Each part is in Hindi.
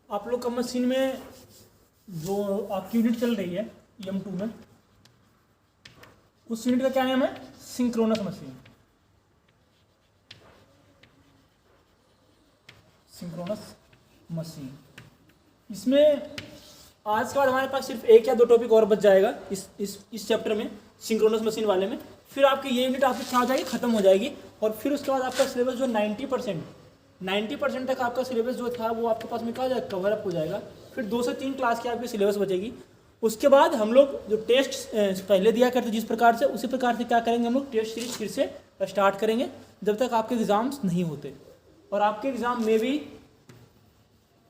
आप लोग का मशीन में जो आपकी यूनिट चल रही है EM2 में, उस यूनिट का क्या नाम है? Synchronous machine. Synchronous machine. इसमें आज के बाद हमारे पास सिर्फ एक या दो टॉपिक और बच जाएगा इस चैप्टर में, सिंक्रोनस मशीन वाले में। फिर आपकी ये यूनिट आपकी क्या हो जाएगी? खत्म हो जाएगी। और फिर उसके बाद आपका सिलेबस जो 90% तक आपका सिलेबस जो था वो आपके पास में क्या हो जाएगा? कवर अप हो जाएगा। फिर 2 से 3 क्लास की आपकी सिलेबस बचेगी। उसके बाद हम लोग जो टेस्ट पहले दिया करते जिस प्रकार से, उसी प्रकार से क्या करेंगे हम लोग? टेस्ट सीरीज फिर से स्टार्ट करेंगे जब तक आपके एग्ज़ाम्स नहीं होते। और आपके एग्ज़ाम में भी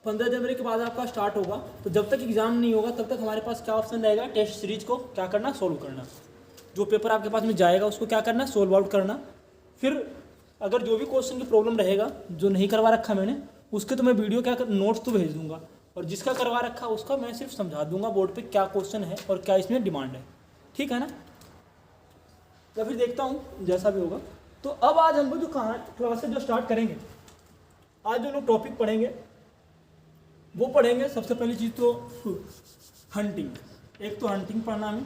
15 जनवरी के बाद आपका स्टार्ट होगा। तो जब तक एग्ज़ाम नहीं होगा तब तक हमारे पास क्या ऑप्शन रहेगा? टेस्ट सीरीज को क्या करना? सोल्व करना। जो पेपर आपके पास में जाएगा उसको क्या करना? सोल्व आउट करना। फिर अगर जो भी क्वेश्चन की प्रॉब्लम रहेगा जो नहीं करवा रखा मैंने, उसके तो मैं वीडियो क्या कर नोट्स तो भेज दूंगा, और जिसका करवा रखा उसका मैं सिर्फ समझा दूंगा बोर्ड पे क्या क्वेश्चन है और क्या इसमें डिमांड है। ठीक है ना? तो फिर देखता हूँ जैसा भी होगा। तो अब आज हम लोग जो क्लासेस जो स्टार्ट करेंगे, आज जो लोग टॉपिक पढ़ेंगे वो पढ़ेंगे। सबसे पहली चीज़ तो हंटिंग। एक तो हंटिंग पढ़ना है,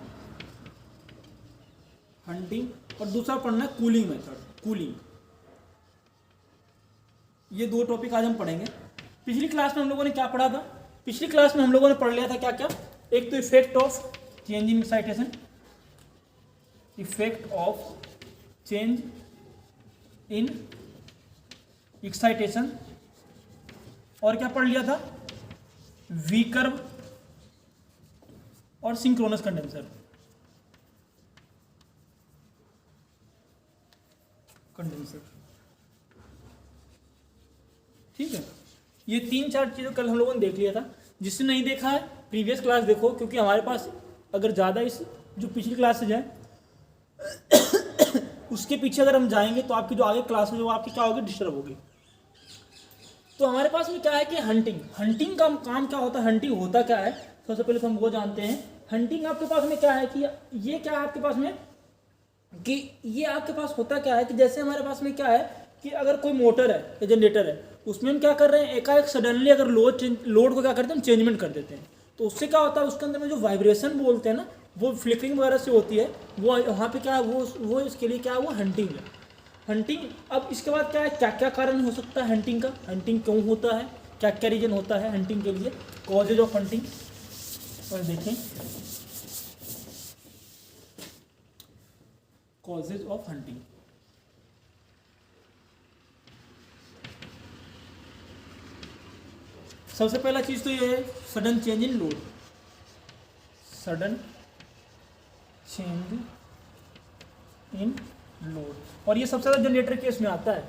हंटिंग, और दूसरा पढ़ना है कूलिंग मेथड, कूलिंग। ये 2 टॉपिक आज हम पढ़ेंगे। पिछली क्लास में हम लोगों ने क्या पढ़ा था? पिछली क्लास में हम लोगों ने पढ़ लिया था क्या क्या? एक तो effect of change in excitation, effect of change in excitation, और क्या पढ़ लिया था? वी कर्व और सिंक्रोनस कंडेंसर। ठीक है, ये 3-4 चीज़ें कल हम लोगों ने देख लिया था। जिसने नहीं देखा है प्रीवियस क्लास देखो, क्योंकि हमारे पास अगर ज़्यादा इस जो पिछली क्लासेज है उसके पीछे अगर हम जाएंगे तो आपकी जो आगे क्लास है वो आपकी क्या होगी? डिस्टर्ब होगी। तो हमारे पास में क्या है कि हंटिंग का काम क्या होता है? हंटिंग होता क्या है? सबसे पहले तो हम वो जानते हैं। हंटिंग आपके पास में क्या है कि ये क्या है आपके पास में कि ये आपके पास होता क्या है कि जैसे हमारे पास में क्या है कि अगर कोई मोटर है या जनरेटर है, उसमें हम क्या कर रहे हैं? एकाएक सडनली अगर लोड को क्या करते हैं? हम चेंजमेंट कर देते हैं। तो उससे क्या होता है? उसके अंदर में जो वाइब्रेशन बोलते हैं ना, वो फ्लिकरिंग वगैरह से होती है। वो वहाँ पे क्या है? वो इसके लिए क्या है? वो हंटिंग है। हंटिंग। अब इसके बाद क्या है? क्या क्या कारण हो सकता है हंटिंग का? हंटिंग क्यों होता है? क्या क्या रीजन होता है हंटिंग के लिए? Causes of hunting. और देखें कॉजेज ऑफ हंटिंग। सबसे पहला चीज तो ये है sudden change in load. Sudden change in load, और ये सबसे ज़्यादा जनरेटर केस में आता है।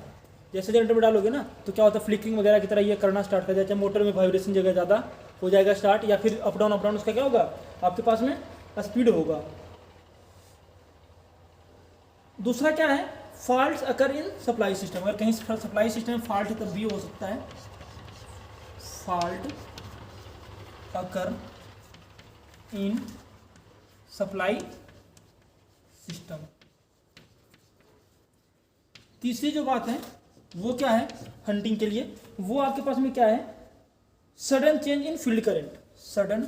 जैसे जनरेटर में डालोगे ना तो क्या होता है? फ्लिकरिंग वगैरह की तरह ये करना स्टार्ट कर जाता है। मोटर में वाइब्रेशन जगह ज़्यादा हो जाएगा स्टार्ट, या फिर अप डाउन उसका क्या होगा? आपके पास में स्पीड होगा। दूसरा क्या है? Fault occur in supply system. अगर कहीं सप्लाई सिस्टम में फॉल्ट है तब भी हो सकता है। Fault occur in supply system. तीसरी जो बात है वो क्या है हंटिंग के लिए? वो आपके पास में क्या है? सडन चेंज इन फील्ड करंट। सडन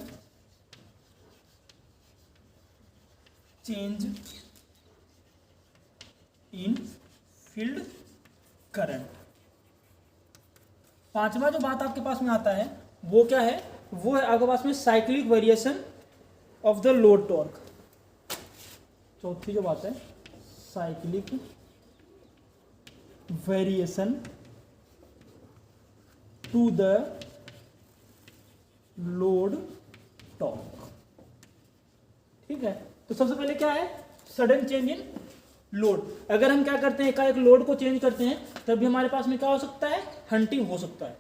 चेंज इन फील्ड करंट। पांचवा जो बात आपके पास में आता है वो क्या है? वो है आपके पास में cyclic variation of the load torque. चौथी जो बात है cyclic variation to the load torque. ठीक है, तो सबसे पहले क्या है? Sudden change in load. अगर हम क्या करते हैं? एकाएक लोड को चेंज करते हैं तब भी हमारे पास में क्या हो सकता है? हंटिंग हो सकता है।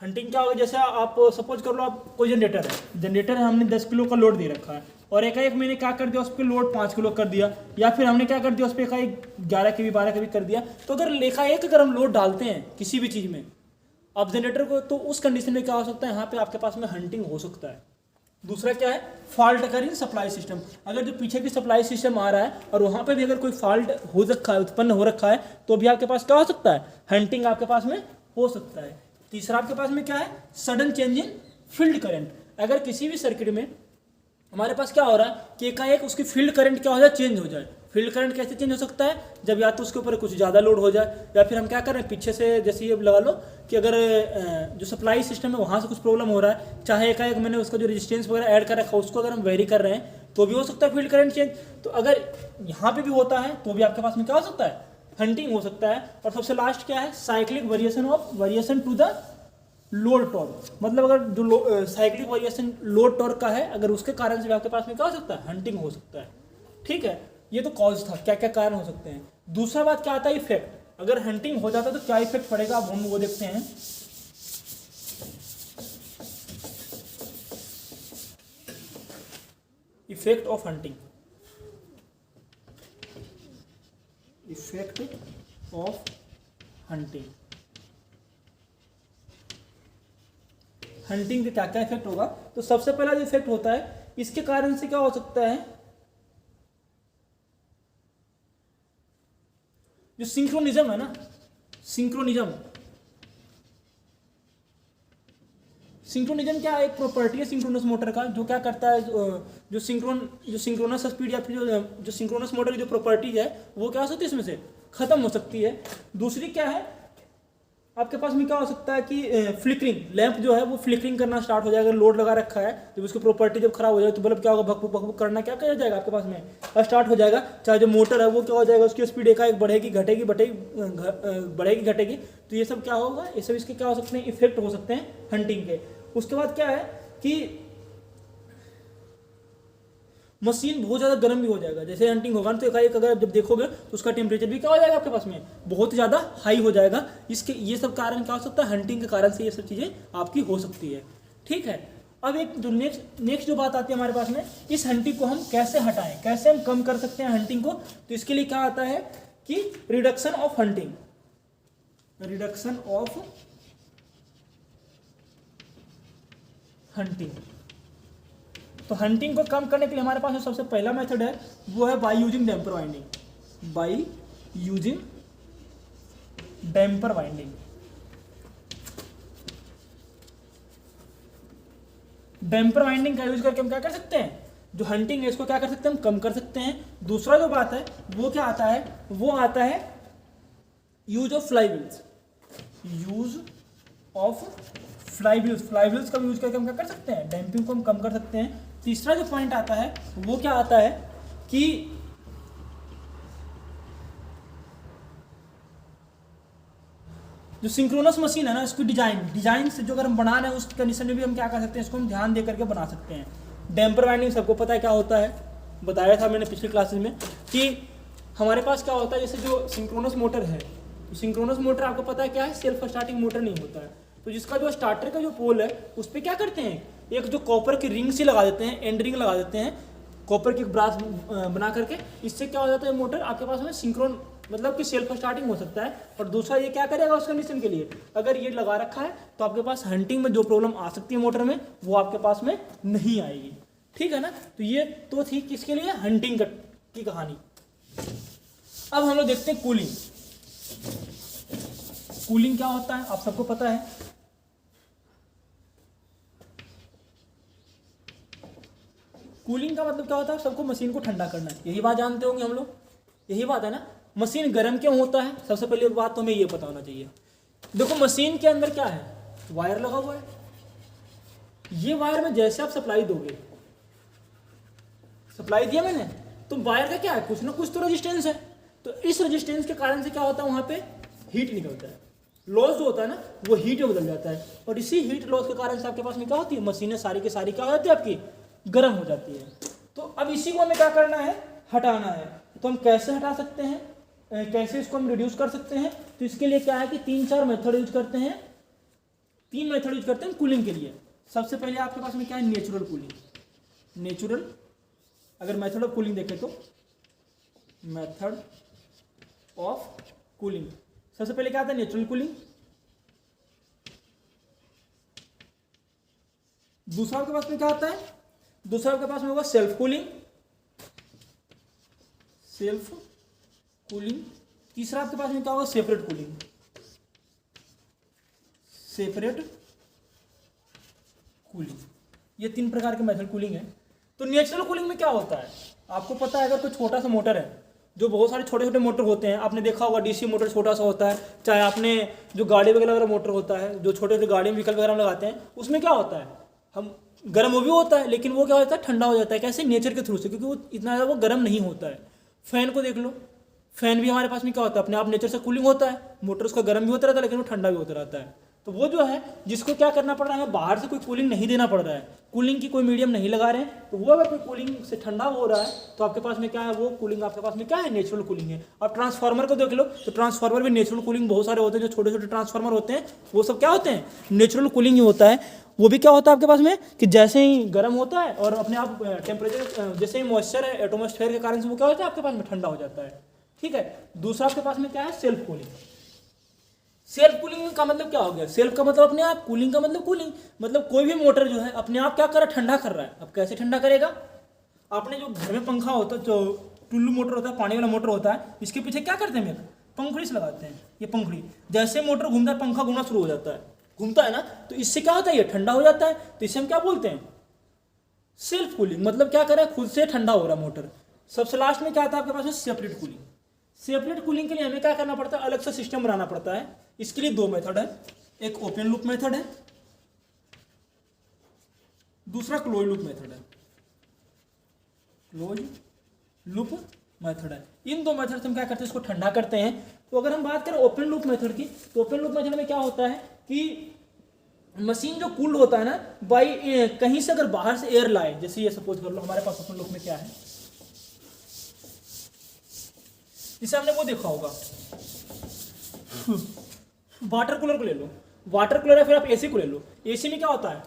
हंटिंग क्या होगा? जैसे आप सपोज कर लो, आप कोई जनरेटर है, हमने 10 किलो का लोड दे रखा है और एकाएक मैंने क्या कर दिया? उस पर लोड 5 किलो कर दिया, या फिर हमने क्या कर दिया? उस पर एकाएक 11 kV 12 kV कर दिया। तो अगर एकाएक अगर हम लोड डालते हैं किसी भी चीज़ में अब जनरेटर को, तो उस कंडीशन में क्या हो सकता है? यहाँ पे आपके पास में हंटिंग हो सकता है। दूसरा क्या है? Fault occur in supply system. अगर जो पीछे की सप्लाई सिस्टम आ रहा है और वहाँ पे भी अगर कोई फॉल्ट हो रखा है, उत्पन्न हो रखा है, तो भी आपके पास क्या हो सकता है? हंटिंग आपके पास में हो सकता है। तीसरा आपके पास में क्या है, सडन चेंज इन फील्ड करंट। अगर किसी भी सर्किट में हमारे पास क्या हो रहा है कि एकाएक उसकी फील्ड करंट क्या हो जाए, चेंज हो जाए। फील्ड करंट कैसे चेंज हो सकता है, जब या तो उसके ऊपर कुछ ज़्यादा लोड हो जाए, या फिर हम क्या कर रहे हैं पीछे से, जैसे ये लगा लो कि अगर जो सप्लाई सिस्टम है वहाँ से कुछ प्रॉब्लम हो रहा है, चाहे एकाएक मैंने उसका जो रेजिस्टेंस वगैरह ऐड कर रखा है उसको अगर हम वेरी कर रहे हैं तो भी हो सकता है फील्ड करंट चेंज। तो अगर यहाँ पे भी होता है तो भी आपके पास में क्या हो सकता है, हंटिंग हो सकता है। और सबसे लास्ट क्या है, cyclic variation to the load torque. मतलब अगर जो साइक्लिक वेरिएशन लोड टॉर्क का है, अगर उसके कारण से आपके पास में क्या हो सकता है, हंटिंग हो सकता है। ठीक है, ये तो कॉज था, क्या क्या कारण हो सकते हैं। दूसरा बात क्या आता है, इफेक्ट। अगर हंटिंग हो जाता है तो क्या इफेक्ट पड़ेगा, अब हम वो देखते हैं। Effect of hunting, effect of hunting. Hunting के क्या क्या इफेक्ट होगा, तो सबसे पहला जो इफेक्ट होता है, इसके कारण से क्या हो सकता है, जो सिंक्रोनिज्म है ना, सिंक्रोनिज्म क्या है, एक प्रॉपर्टी है सिंक्रोनस मोटर का, जो क्या करता है, जो सिंक्रोनस स्पीड या फिर जो सिंक्रोनस मोटर की जो प्रॉपर्टी है वो क्या हो सकती है, इसमें से खत्म हो सकती है। दूसरी क्या है, आपके पास में क्या हो सकता है कि फ्लिकरिंग, लैंप जो है वो फ्लिकरिंग करना स्टार्ट हो जाएगा। लोड लगा रखा है, जब उसकी प्रॉपर्टी जब खराब हो जाए तो बल्ब क्या होगा, भक भक करना क्या किया जाएगा आपके पास में स्टार्ट हो जाएगा। चाहे जो मोटर है वो क्या हो जाएगा, उसकी स्पीड एकाएक बढ़ेगी घटेगी, बढ़ेगी घटेगी। तो ये सब क्या होगा, ये सब इसके क्या हो सकते हैं, इफेक्ट हो सकते हैं हंटिंग के। उसके बाद क्या है कि मशीन बहुत ज़्यादा गर्म भी हो जाएगा। जैसे हंटिंग होगा तो एकाएक अगर जब देखोगे तो उसका टेम्परेचर भी क्या हो जाएगा आपके पास में, बहुत ज़्यादा हाई हो जाएगा। इसके ये सब कारण क्या हो सकता है, हंटिंग के कारण से ये सब चीज़ें आपकी हो सकती है। ठीक है, अब एक जो नेक्स्ट जो बात आती है हमारे पास में, इस हंटिंग को हम कैसे हटाएं, कैसे हम कम कर सकते हैं हंटिंग को। तो इसके लिए क्या आता है कि reduction of hunting, reduction of hunting. तो हंटिंग को कम करने के लिए हमारे पास जो सबसे पहला मेथड है वो है by using damper winding, by using damper winding. Damper winding का यूज करके हम क्या कर सकते हैं, जो हंटिंग है इसको क्या कर सकते हैं, हम कम कर सकते हैं। दूसरा जो बात है वो क्या आता है, वो आता है यूज ऑफ फ्लाईव्हील्स, यूज ऑफ फ्लाईव्हील्स। फ्लाईव्हील्स का यूज करके हम क्या कर सकते हैं, डैम्पिंग को हम कम कर सकते हैं। तीसरा जो पॉइंट आता है वो क्या आता है कि जो सिंक्रोनस मशीन है ना, इसकी डिजाइन से जो अगर हम बना रहे हैं उस कंडीशन में भी हम क्या कर सकते हैं, इसको हम ध्यान दे करके बना सकते हैं। डैम्पर वाइंडिंग सबको पता है क्या होता है, बताया था मैंने पिछली क्लासेस में कि हमारे पास क्या होता है, जैसे जो सिंक्रोनस मोटर है, तो सिंक्रोनस मोटर आपको पता है क्या है, सेल्फ स्टार्टिंग मोटर नहीं होता है। तो जिसका जो स्टार्टर का जो पोल है उस पर क्या करते हैं, एक जो कॉपर की रिंग सी लगा देते हैं, एंड रिंग लगा देते हैं कॉपर की ब्रास बना करके। इससे क्या हो जाता है, मोटर आपके पास में सिंक्रोन मतलब कि सेल्फ स्टार्टिंग हो सकता है। और दूसरा ये क्या करेगा उस कंडीशन के लिए, अगर ये लगा रखा है तो आपके पास हंटिंग में जो प्रॉब्लम आ सकती है मोटर में वो आपके पास में नहीं आएगी। ठीक है ना, तो ये तो थी किसके लिए, हंटिंग की कहानी। अब हम लोग देखते हैं कूलिंग। कूलिंग क्या होता है आप सबको पता है, कूलिंग का मतलब क्या होता है, सबको मशीन को ठंडा करना है, यही बात जानते होंगे हम लोग, यही बात है ना। मशीन गर्म क्यों होता है, सबसे पहले बात तो हमें ये पता होना चाहिए। देखो मशीन के अंदर क्या है, वायर लगा हुआ है, ये वायर में जैसे आप सप्लाई दोगे, सप्लाई दिया मैंने, तो वायर का क्या है, कुछ ना कुछ तो रेजिस्टेंस है। तो इस रेजिस्टेंस के कारण से क्या होता है, वहां पे हीट निकलता है, लॉस जो होता है ना वो हीट में बदल जाता है। और इसी हीट लॉस के कारण से आपके पास में क्या होती है, मशीनें सारी की सारी क्या हो जाती है आपकी, गर्म हो जाती है। तो अब इसी को हमें क्या करना है, हटाना है। तो हम कैसे हटा सकते हैं, कैसे इसको हम रिड्यूस कर सकते हैं। तो इसके लिए क्या है कि 3-4 मेथड यूज करते हैं, 3 मेथड यूज करते हैं कूलिंग के लिए। सबसे पहले आपके पास में क्या है, नेचुरल कूलिंग। नेचुरल अगर मेथड ऑफ कूलिंग देखें तो मेथड ऑफ कूलिंग, सबसे पहले क्या आता है, नेचुरल कूलिंग। दूसरा आपके पास में क्या आता है, दूसरा आपके पास में होगा सेल्फ कूलिंग, सेल्फ कूलिंग। तीसरा आपके पास में क्या होगा, सेपरेट कूलिंग, सेपरेट कूलिंग। ये 3 प्रकार के मेथड कूलिंग है। तो नेचुरल कूलिंग में क्या होता है, आपको पता है, अगर कोई छोटा सा मोटर है, जो बहुत सारे छोटे छोटे मोटर होते हैं, आपने देखा होगा डीसी मोटर छोटा सा होता है, चाहे आपने जो गाड़ी वगैरह मोटर होता है, जो छोटे छोटे गाड़ी में व्हीकल वगैरह लगाते हैं, उसमें क्या होता है, हम गर्म वो भी होता है, लेकिन वो क्या होता है, ठंडा हो जाता है। कैसे? नेचर के थ्रू से, क्योंकि वो इतना ज़्यादा वो गर्म नहीं होता है। फैन को देख लो, फैन भी हमारे पास में क्या होता है, अपने आप नेचर से कूलिंग होता है, मोटर उसका गर्म भी होता रहता है, लेकिन वो ठंडा भी होता रहता है। तो वो जो है, जिसको क्या करना पड़ रहा है, बाहर से कोई कूलिंग नहीं देना पड़ रहा है, कूलिंग की कोई मीडियम नहीं लगा रहे हैं, तो वो अगर कोई कूलिंग से ठंडा हो रहा है, तो आपके पास में क्या है, वो कूलिंग आपके पास में क्या है, नेचुरल कूलिंग है। अब ट्रांसफार्मर को देख लो, तो ट्रांसफार्मर भी नेचुरल कूलिंग बहुत सारे होते हैं, जो छोटे छोटे ट्रांसफार्मर होते हैं, वो सब क्या होते हैं, नेचुरल कूलिंग ही होता है। वो भी क्या होता है आपके पास में कि जैसे ही गर्म होता है और अपने आप टेम्परेचर, जैसे ही मॉइस्चर है एटमॉस्फेयर के कारण से, वो क्या होता है आपके पास में ठंडा हो जाता है। ठीक है। दूसरा आपके पास में क्या है, सेल्फ कूलिंग। सेल्फ कूलिंग का मतलब क्या हो गया, सेल्फ का मतलब अपने आप, कूलिंग का मतलब कूलिंग, मतलब कोई भी मोटर जो है अपने आप क्या कर रहा है, ठंडा कर रहा है। अब कैसे ठंडा करेगा, आपने जो घर में पंखा होता है, जो टुल्लू मोटर होता है, पानी वाला मोटर होता है, इसके पीछे क्या करते हैं, पंखुड़ी से लगाते हैं। ये पंखुड़ी, जैसे मोटर घूमता है, पंखा घूमना शुरू हो जाता है, घूमता है ना, तो इससे क्या होता है, ये ठंडा हो जाता है। तो इसे हम क्या बोलते हैं, सेल्फ कूलिंग। मतलब क्या कर रहा है, खुद से ठंडा हो रहा है मोटर। सबसे लास्ट में क्या आता है आपके पास में, सेपरेट कूलिंग। सेपरेट कूलिंग के लिए हमें क्या करना पड़ता है, अलग से सिस्टम बनाना पड़ता है। इसके लिए 2 मेथड है, एक ओपन लूप मेथड है, दूसरा क्लोज लूप मेथड है। क्लोज लूप मेथड है। इन 2 मेथड से हम क्या करते हैं, इसको ठंडा करते हैं। तो अगर हम बात करें ओपन लूप मेथड की, तो ओपन लूप मेथड में क्या होता है कि मशीन जो कूल्ड होता है ना, बाई कहीं से अगर बाहर से एयर लाए, जैसे ये सपोज कर लो हमारे पास ओपन लूप में क्या है, जिसे हमने वो देखा होगा, वाटर कूलर को ले लो, वाटर कूलर या फिर आप एसी को ले लो। एसी में क्या होता है,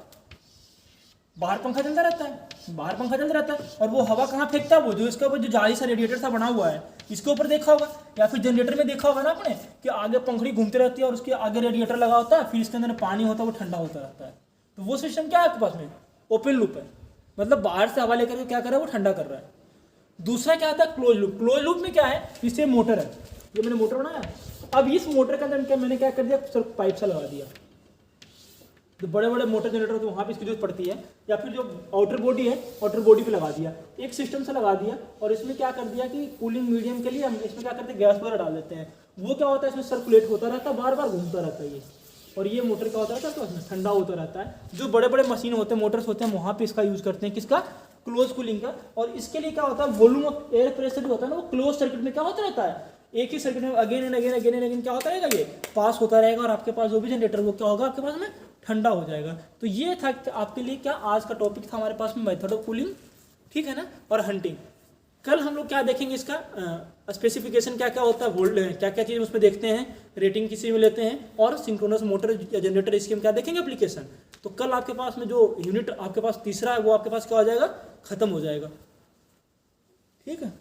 बाहर पंखा चलता रहता है, बाहर पंखा चलता रहता है, और वो हवा कहाँ फेंकता है, वो जो इसके ऊपर जो जाली सा रेडिएटर सा बना हुआ है, इसके ऊपर देखा होगा, या फिर जनरेटर में देखा होगा ना आपने, कि आगे पंखड़ी घूमती रहती है और उसके आगे रेडिएटर लगा होता है, फिर इसके अंदर पानी होता है, वो ठंडा होता रहता है। तो वो सिस्टम क्या है आपके पास में, ओपन लूप है, मतलब बाहर से हवा लेकर के क्या कर रहा है, वो ठंडा कर रहा है। दूसरा क्या आता है, क्लोज लूप। क्लोज लूप में क्या है, इससे मोटर है, ये मैंने मोटर बनाया, अब इस मोटर के अंदर मैंने क्या कर दिया, सिर्फ पाइप सा लगा दिया। जो बड़े बड़े मोटर जनरेटर होते हैं वहाँ पे इसकी जरूरत पड़ती है, या फिर जो आउटर बॉडी है, आउटर बॉडी पे लगा दिया, एक सिस्टम से लगा दिया, और इसमें क्या कर दिया कि कूलिंग मीडियम के लिए हम इसमें क्या करते हैं, गैस वगैरह डाल देते हैं। वो क्या होता है, इसमें सर्कुलेट होता रहता है, बार बार घूमता रहता है ये, और ये मोटर क्या होता रहता है, तो इसमें ठंडा होता रहता है। जो बड़े बड़े मशीन होते हैं, मोटर्स होते हैं, वहाँ पे इसका यूज़ करते हैं, किसका, क्लोज कूलिंग का। और इसके लिए क्या होता है, वॉल्यूम ऑफ एयर प्रेशर जो होता है ना, वो क्लोज सर्किट में क्या होता रहता है, एक ही सर्किट में again and again again and again क्या होता रहेगा, ये पास होता रहेगा, और आपके पास जो भी जनरेटर वो क्या होगा, आपके पास में ठंडा हो जाएगा। तो ये था आपके लिए क्या आज का टॉपिक था हमारे पास में, मेथड ऑफ कूलिंग, ठीक है ना, और हंटिंग। कल हम लोग क्या देखेंगे, इसका स्पेसिफिकेशन क्या क्या होता है, वोल्ट क्या क्या चीज़ उसमें देखते हैं, रेटिंग किसी में लेते हैं, और सिंक्रोनस मोटर या जनरेटर इसकी हम क्या देखेंगे एप्लीकेशन। तो कल आपके पास में जो यूनिट आपके पास तीसरा है, वो आपके पास क्या हो जाएगा, खत्म हो जाएगा। ठीक है।